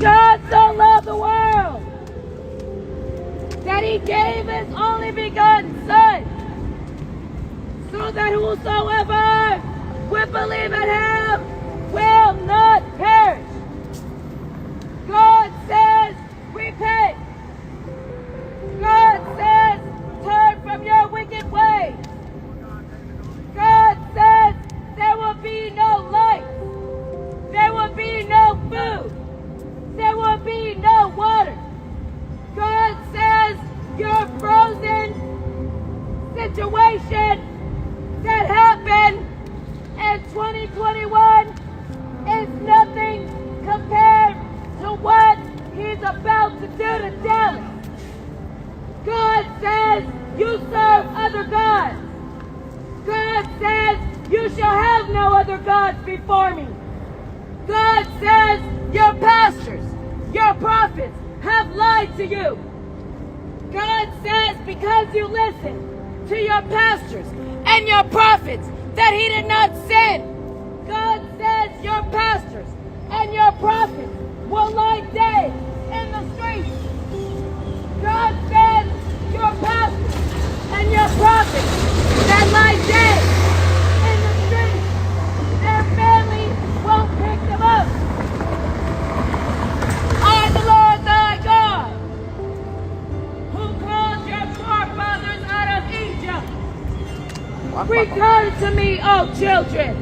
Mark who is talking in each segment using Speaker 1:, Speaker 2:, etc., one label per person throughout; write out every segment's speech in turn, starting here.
Speaker 1: God so loved the world that he gave his only begotten Son, so that whosoever will believe in him will not perish. God says, repent. God says, turn from your wicked ways. God says, there will be no light. There will be no food. There will be no water. God says, your frozen situation that happened in 2021 is nothing compared to what he's about to do to Dallas. God says, you serve other gods. God says, you shall have no other gods before me. God says, your pastors, your prophets have lied to you. God says, because you listen to your pastors and your prophets, that he did not sin. God says, your pastors and your prophets will lie dead in the streets. God says, your pastors and your prophets that lie dead in the streets, their family won't pick them up. I, the Lord thy God, who called your forefathers out of Egypt. Return to me, O children.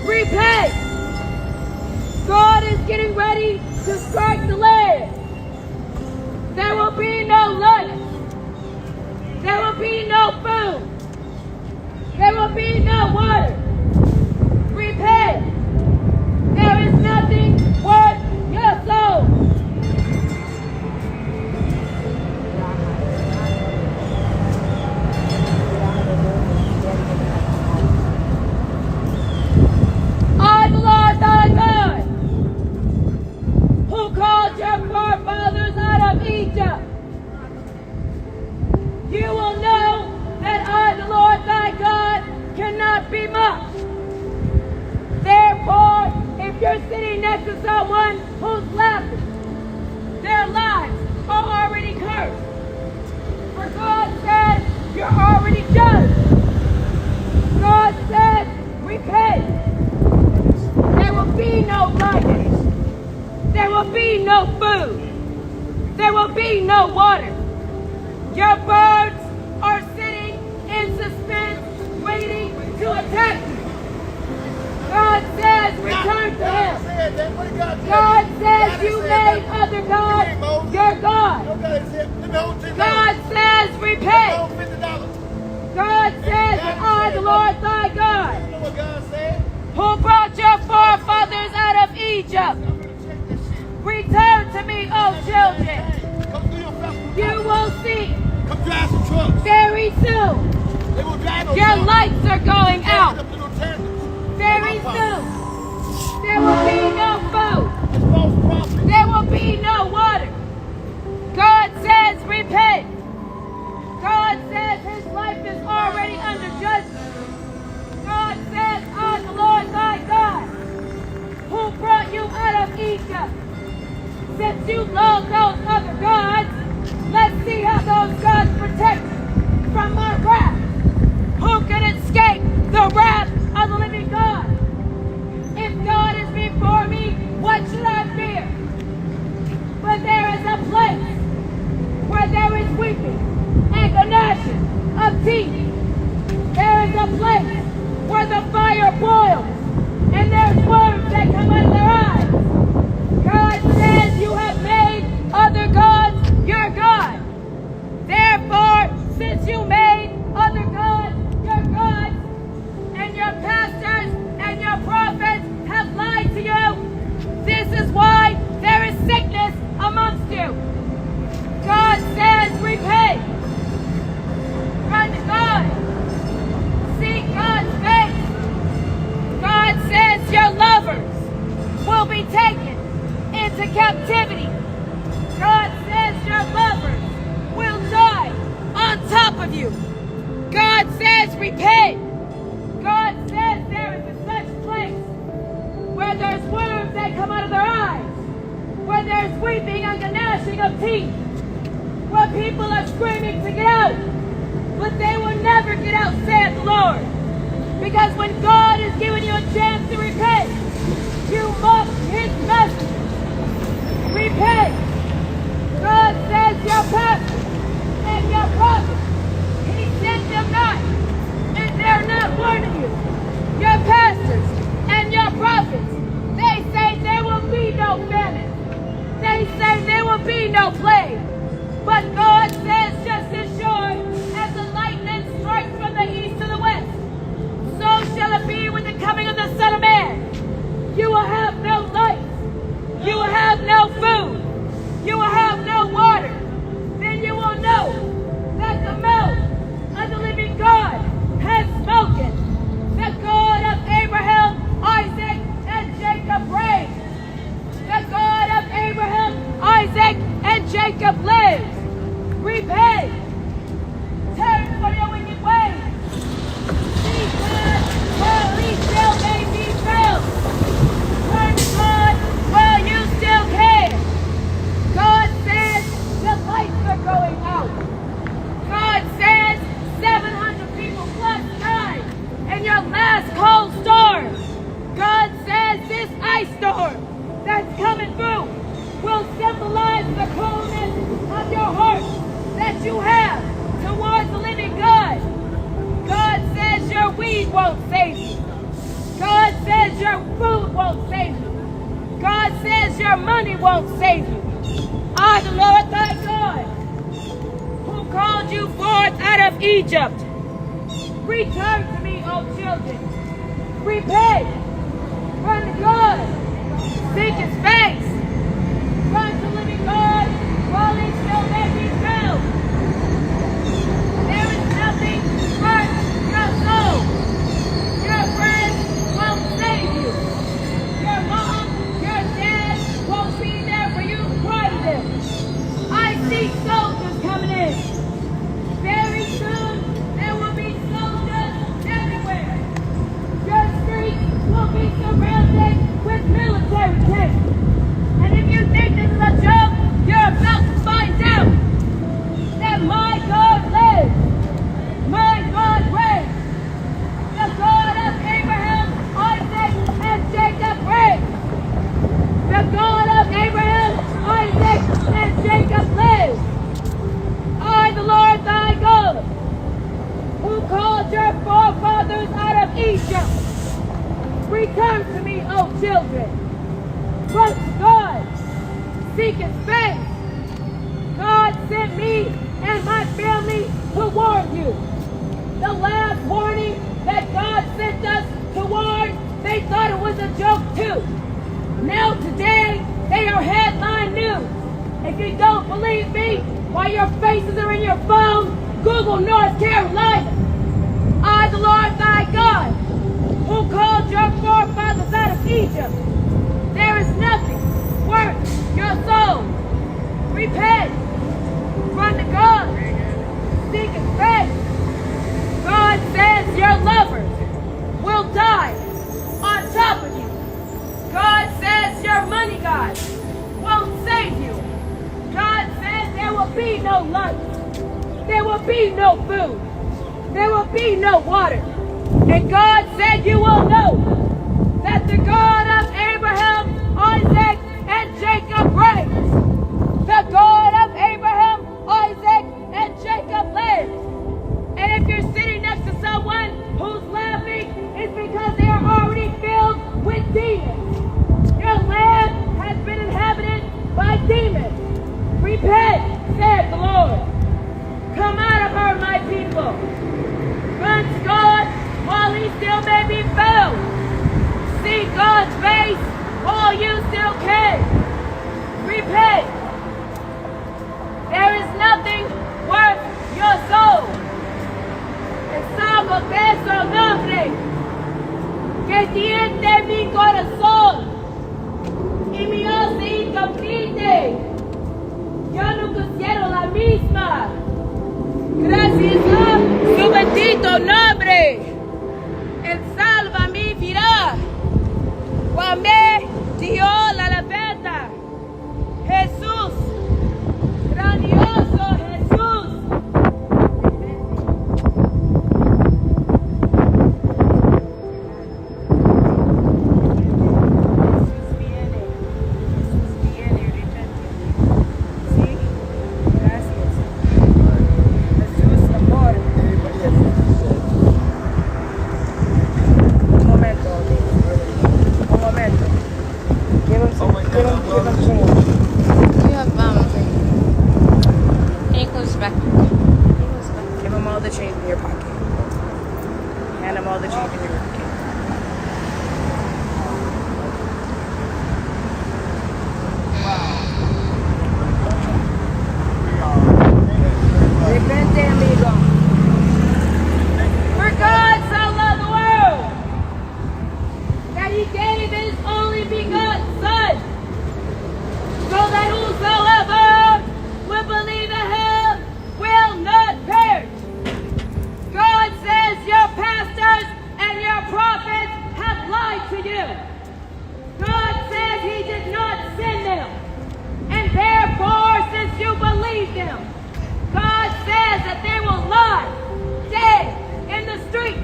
Speaker 1: Repent. God is getting ready to strike the land. There will be no lunch. There will be no food. There will be no water. Repent. There is nothing worth your soul. I, the Lord thy God, who called your forefathers out of Egypt, you will know that I, the Lord thy God, cannot be mocked. Therefore, if you're sitting next to someone who's laughing, their lives are already cursed. For God says, you're already judged. God says, repent. There will be no light. There will be no food. There will be no water. Your birds are sitting in suspense, waiting to attack you. God says, return to him. God says, you made other gods your God. God says, repent. God says that I, the Lord thy God, who brought your forefathers out of Egypt, return to me, O children. You will see very soon your lights are going out. Very soon there will be no food. There will be no water. God says repent. God says his life is already under judgment. God says, I, the Lord thy God, who brought you out of Egypt. Since you love those other gods, let's see how those gods protect you from my wrath. Who can escape the wrath of the living God? If God is before me, what should I fear? But there is a place where there is weeping and gnashing of teeth. There is a place where the fire boils and there's worms that come out of their eyes. God says you have made other gods your God. Therefore, since you made other gods your gods, and your pastors and your prophets have lied to you, this is why there is sickness amongst you. God says, repent. Run to God. Seek God's face. God says your lovers will be taken into captivity. God says your lovers will die on top of you. God says repent. God says there is a such place where there's worms that come out of their eyes. weeping and gnashing of teeth, where people are screaming to get out, but they will never get out, saith the Lord. Because when God is giving you a chance to repent, you mock his message. Repent. God says your pastor and your prophet, he sent them not, and they're not warning you. Your pastors and your prophets, they say there will be no famine. They say there will be no plague. But God says just as sure as the lightning strikes from the east to the west, so shall it be with the coming of the Son of Man. You will have no light. You will have no food. You will have no water. Then you will know that the mouth of the living God has spoken. The God of Abraham, Isaac, and Jacob reigns. The God of Abraham, Isaac, and Jacob lives. Repent. Turn from your wicked ways. Seek God while he still may be found. Turn to God while you still can. God says the lights are going out. God says 700 people plus died in your last cold storm. God says this ice storm that's coming through will symbolize the coldness of your heart that you have towards the living God. God says your weed won't save you. God says your food won't save you. God says your money won't save you. I, the Lord thy God, who called you forth out of Egypt. Return to me, O children. Repent. Run to God. Seek his face. Run to living God while he still may be found. There is nothing worth your soul. Your friends won't save you. Your mom, your dad won't be there for you to cry to them. I see soldiers coming in. Very soon there will be soldiers everywhere. Your streets will be surrounded with military tanks. And if you think this is a joke, you're about to find out that my God lives. My God reigns. The God of Abraham, Isaac, and Jacob reigns. The God of Abraham, Isaac, and Jacob lives. I, the Lord thy God, who called your forefathers out of Egypt. Return to me, O children. Run to God. Seek his face. God sent me and my family to warn you. The last warning that God sent us to warn, they thought it was a joke too. Now today, they are headline news. If you don't believe me, while your faces are in your phone, Google North Carolina. I, the Lord thy God, who called your forefathers out of Egypt. There is nothing worth your soul. Repent. Run to God. Seek his face. God says your lovers will die on top of you. God says your money God won't save you. God says there will be no light. There will be no food. There will be no water. And God said you will know that the God of Abraham, Isaac, and Jacob reigns. The God of Abraham, Isaac, and Jacob lives. And if you're sitting next to someone who's laughing, it's because they are already filled with demons. Your land has been inhabited by demons. Repent, saith the Lord. Come out of her, my people. Run to God while he still may be found. See God's face while you still can. Repent. There is nothing worth your soul. Estamos de su nombre, que siente mi corazón y mi alma incomplete. Yo no quiero la misma. Gracias a su bendito nombre. El salva mi vida. Cuando dio la levanta, Jesús Give them change.
Speaker 2: You have, can you close back?
Speaker 1: Give them all the change in your pocket. Hand them all the change in your pocket. Repente, amigo. For God so loved the world that he gave his only begotten Son, so that whosoever will believe in him will not perish. God says your pastors and your prophets have lied to you. God says he did not send them, and therefore, since you believe them, God says that they will lie dead in the streets,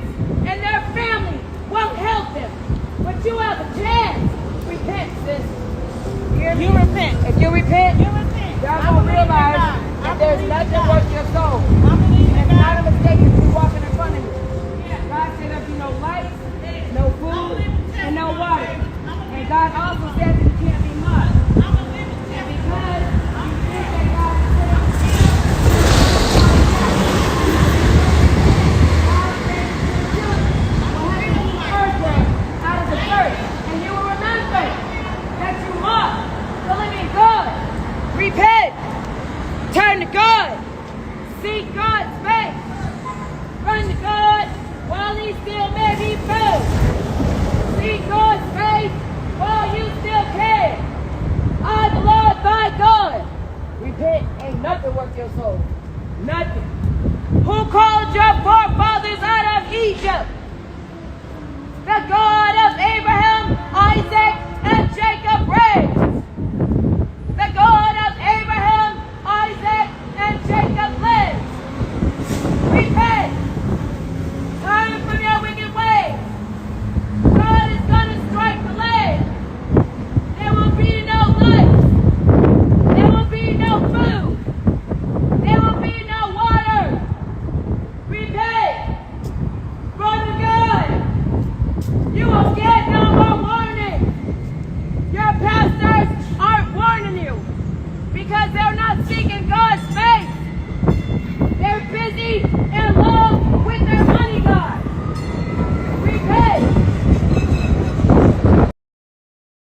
Speaker 1: and their family won't help them. But you have a chance. Repent, sis.
Speaker 3: You repent.
Speaker 1: If you repent,
Speaker 3: You repent.
Speaker 1: y'all gonna realize that there's nothing worth your soul.
Speaker 3: I believe in
Speaker 1: It's not a
Speaker 3: God.
Speaker 1: mistake if you walking in front of you. God said there'll be no lights, no food, and no water. And God also said